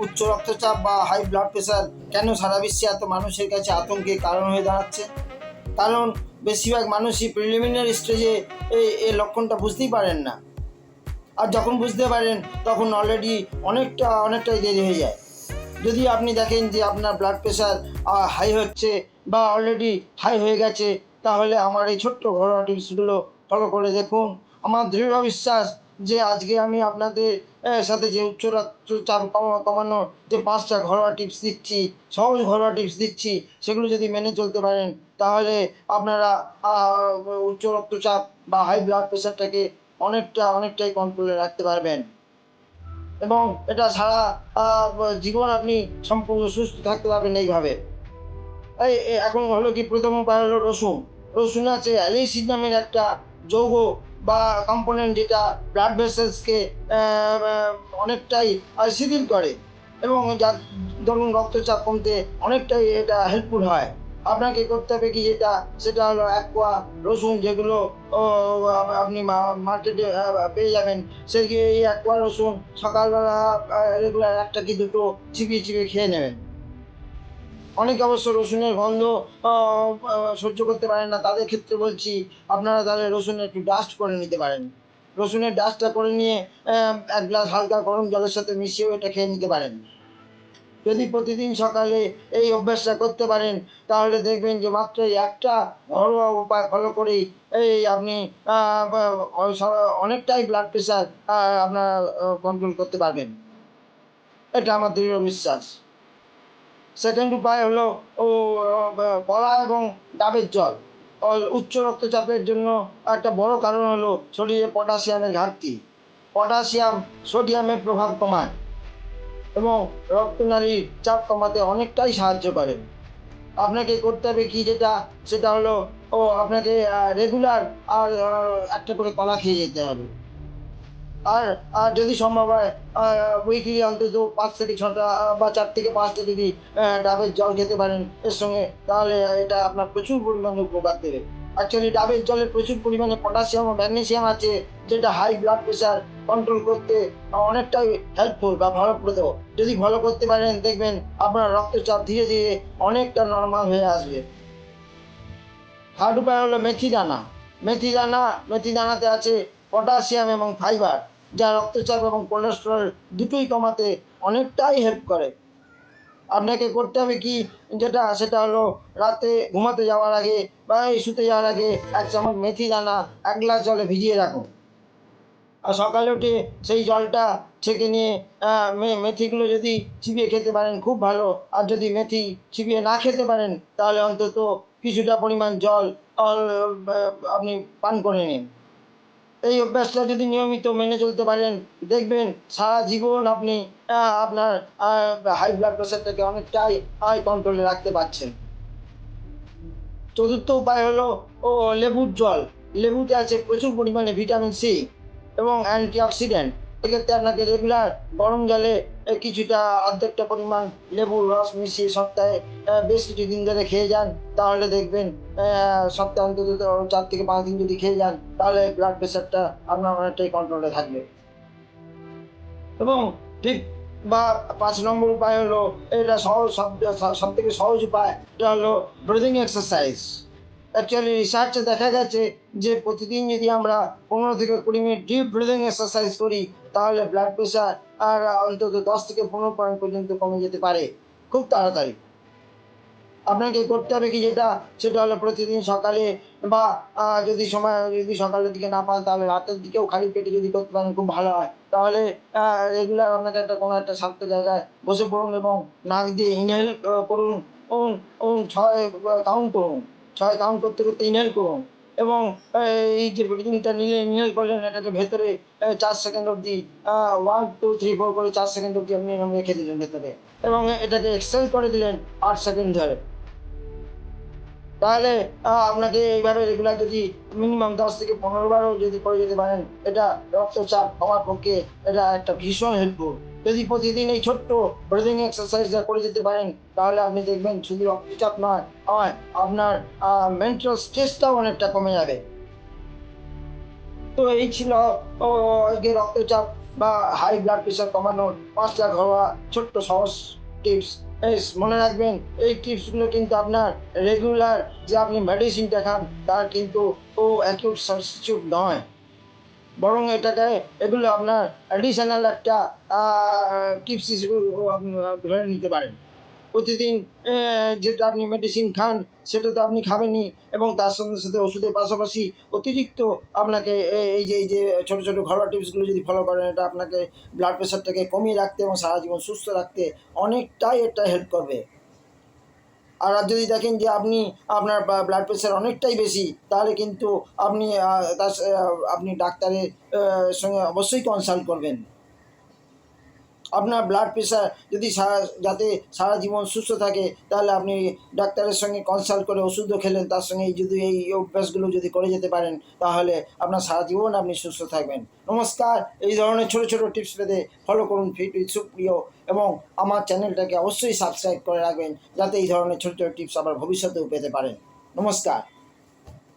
উচ্চ রক্তচাপ বা হাই ব্লাড প্রেশার কেন সারা বিশ্বে এত মানুষের কাছে আতঙ্কের কারণ হয়ে দাঁড়াচ্ছে? কারণ বেশিরভাগ মানুষই প্রিলিমিনারি স্টেজে এই লক্ষণটা বুঝতেই পারেন না, আর যখন বুঝতে পারেন তখন অলরেডি অনেকটাই দেরি হয়ে যায়। যদি আপনি দেখেন যে আপনার ব্লাড প্রেশার হাই হচ্ছে বা অলরেডি হাই হয়ে গেছে, তাহলে আমার এই ছোট্ট ঘরোয়া টিপসগুলো ফলো করে দেখুন। আমার দৃঢ় বিশ্বাস যে আজকে আমি আপনাদের সাথে যে উচ্চ রক্তচাপ কমানোর যে 5টা ঘরোয়া টিপস দিচ্ছি, সহজ ঘরোয়া টিপস দিচ্ছি, সেগুলো যদি মেনে চলতে পারেন তাহলে আপনারা উচ্চ রক্তচাপ বা হাই ব্লাড প্রেশারটাকে অনেকটাই কন্ট্রোলে রাখতে পারবেন, এবং এটা সারা জীবন আপনি সম্পূর্ণ সুস্থ থাকতে পারবেন এইভাবে। এখন হলো কি, প্রথম উপায় হলো রসুন। রসুন আছে অ্যালিসিন নামের একটা যৌগ বা কম্পোনেন্ট, যেটা ব্লাড ভেসেলসকে অনেকটাই শিথিল করে এবং যার ধরুন রক্তচাপ কমতে অনেকটাই এটা হেল্পফুল হয়। আপনাকে করতে হবে কি, সেটা হলো 1 কোয়া রসুন, যেগুলো আপনি মার্কেটে পেয়ে যাবেন। এই 1 কোয়া রসুন সকালবেলা রেগুলার 1টা কি 2টো চিবিয়ে খেয়ে নেবেন। অনেকে অবশ্য রসুনের গন্ধ সহ্য করতে পারেন না, তাদের ক্ষেত্রে বলছি আপনারা তাহলে রসুনের একটু ডাস্ট করে নিতে পারেন। রসুনের ডাস্টটা করে নিয়ে 1 গ্লাস হালকা গরম জলের সাথে মিশিয়েও এটা খেয়ে নিতে পারেন। যদি প্রতিদিন সকালে এই অভ্যাসটা করতে পারেন তাহলে দেখবেন যে মাত্র একটা ঘরোয়া উপায় ফলো করেই আপনি অনেকটাই ব্লাড প্রেশার আপনার কন্ট্রোল করতে পারবেন। এটা আমার দৃঢ় বিশ্বাস। সেকেন্ড উপায় হলো কলা এবং ডাবের জল। উচ্চ রক্তচাপের জন্য একটা বড় কারণ হলো শরীরে পটাশিয়ামের ঘাটতি। পটাশিয়াম সোডিয়ামের প্রভাব কমায় এবং রক্তনালীর চাপ কমাতে অনেকটাই সাহায্য করে। আপনাকে করতে হবে কি, সেটা হলো আপনাকে রেগুলার একটা করে কলা খেয়ে যেতে হবে। আর যদি সম্ভব হয় উইকলি অন্তত 5 থেকে 6টা বা 4 থেকে 5টা যদি ডাবের জল খেতে পারেন এর সঙ্গে, তাহলে এটা আপনার প্রচুর পরিমাণে উপকার দেবে। অ্যাকচুয়ালি ডাবের জলে প্রচুর পরিমাণে পটাশিয়াম ও ম্যাগনেসিয়াম আছে, যেটা হাই ব্লাড প্রেশার কন্ট্রোল করতে অনেকটাই হেল্পফুল বা ফলপ্রদ। যদি ফলো করতে পারেন দেখবেন আপনার রক্তচাপ ধীরে ধীরে অনেকটা নর্মাল হয়ে আসবে। থার্ড উপায় হলো মেথি দানা। মেথি দানাতে আছে পটাশিয়াম এবং ফাইবার, যা রক্তচাপ এবং কোলেস্টেরল দুটোই কমাতে অনেকটাই হেল্প করে। আপনাকে করতে হবে কি, সেটা হলো রাতে ঘুমাতে যাওয়ার আগে বা শুতে যাওয়ার আগে 1 চামচ মেথি দানা 1 গ্লাস জলে ভিজিয়ে রাখুন। আর সকালে উঠে সেই জলটা ছেঁকে নিয়ে মেথিগুলো যদি চিবিয়ে খেতে পারেন খুব ভালো। আর যদি মেথি চিবিয়ে না খেতে পারেন তাহলে অন্তত কিছুটা পরিমাণ জল আপনি পান করে নিন। এই অভ্যাসটা যদি নিয়মিত মেনে চলতে পারেন দেখবেন সারা জীবন আপনি আপনার হাই ব্লাড প্রেশারটাকে অনেকটাই কন্ট্রোলে রাখতে পারছেন। চতুর্থ উপায় হলো লেবুর জল। লেবুতে আছে প্রচুর পরিমাণে ভিটামিন সি এবং অ্যান্টিঅক্সিডেন্ট। এক্ষেত্রে আপনাকে রেগুলার গরম জলে কিছুটা অর্ধেকটা পরিমাণ লেবুর রস মিশিয়ে সপ্তাহে বেশ কিছুদিন ধরে খেয়ে যান, তাহলে দেখবেন সপ্তাহে অন্তত 4 থেকে 5 দিন যদি খেয়ে যান তাহলে ব্লাড প্রেশারটা আপনার অনেকটাই কন্ট্রোলে থাকবে। এবং ঠিক বা 5 নম্বর উপায় হলো, এটা সব থেকে সহজ উপায়, এটা হলো ব্রিদিং এক্সারসাইজ। অ্যাকচুয়ালি রিসার্চে দেখা গেছে যে প্রতিদিন যদি আমরা 15 থেকে 20 মিনিট ডিপ ব্রিদিং এক্সারসাইজ করি তাহলে ব্লাড প্রেশার অন্তত 10 থেকে 15 পয়েন্ট পর্যন্ত কমে যেতে পারে খুব তাড়াতাড়ি। আপনাকে করতে হবে কি, সেটা হলো প্রতিদিন সকালে বা যদি সকালের দিকে না পান তাহলে রাতের দিকেও খালি পেটে যদি করতে পারেন খুব ভালো হয়। তাহলে রেগুলার আপনাকে কোনো একটা শান্ত জায়গায় বসে পড়ুন এবং নাক দিয়ে ইনহেল করুন। 6 কাউন্ট করুন। 6 কাউন্ট করতে ইনহেল করুন এবং এই যে ব্রিদিংটা ইনহেল করলেন, এটাকে ভেতরে 4 সেকেন্ড অবধি 1 2 3 4 করে 4 সেকেন্ড অবধি আপনি এরকম রেখে দিলেন ভেতরে এবং এটাকে এক্সহেল করে দিলেন 8 সেকেন্ড ধরে। তাহলে আপনাকে এইভাবে রেগুলার যদি মিনিমাম 10 থেকে 15 বারও যদি করে যেতে পারেন, এটা রক্তচাপ কমার পক্ষে এটা একটা ভীষণ হেল্পফুল। যদি প্রতিদিন এই ছোট্ট ব্রিদিং এক্সারসাইজটা করে যেতে পারেন তাহলে আপনি দেখবেন শুধু রক্তচাপ নয়, আপনার মেন্টাল স্ট্রেসটাও অনেকটা কমে যাবে। তো এই ছিল আজকে রক্তচাপ বা হাই ব্লাড প্রেশার কমানোর 5টা ঘরোয়া ছোট্ট সহজ টিপস। মনে রাখবেন, এই টিপসগুলো কিন্তু আপনার রেগুলার যে আপনি মেডিসিনটা খান তার কিন্তু অ্যাকিউট সাবস্টিটিউট নয়, বরং এগুলো আপনার অ্যাডিশনাল একটা টিপস হিসেবে আপনি ধরে নিতে পারেন। প্রতিদিন যেটা আপনি মেডিসিন খান সেটা তো আপনি খাবেনই, এবং তার সঙ্গে সাথে ওষুধের পাশাপাশি অতিরিক্ত আপনাকে এই যে ছোটো ছোটো ঘরোয়া টিপসগুলো যদি ফলো করেন, এটা আপনাকে ব্লাড প্রেশারটাকে কমিয়ে রাখতে এবং সারা জীবন সুস্থ রাখতে অনেকটাই এটা হেল্প করবে। আর যদি দেখেন যে আপনার ব্লাড প্রেশার অনেকটাই বেশি, তাহলে কিন্তু আপনি ডাক্তারের সঙ্গে অবশ্যই কনসাল্ট করবেন। আপনার ব্লাড প্রেশার যদি যাতে সারা জীবন সুস্থ থাকে, তাহলে আপনি ডাক্তারের সঙ্গে কনসাল্ট করে ওষুধও খেলেন, তার সঙ্গে যদি এই অভ্যাসগুলো যদি করে যেতে পারেন, তাহলে আপনার সারা জীবন আপনি সুস্থ থাকবেন। নমস্কার। এই ধরনের ছোটো ছোটো টিপস পেতে ফলো করুন ফিট উইথ সুপ্রিয়, এবং আমার চ্যানেলটাকে অবশ্যই সাবস্ক্রাইব করে রাখবেন, যাতে এই ধরনের ছোটো ছোটো টিপস আবার ভবিষ্যতেও পেতে পারেন। নমস্কার।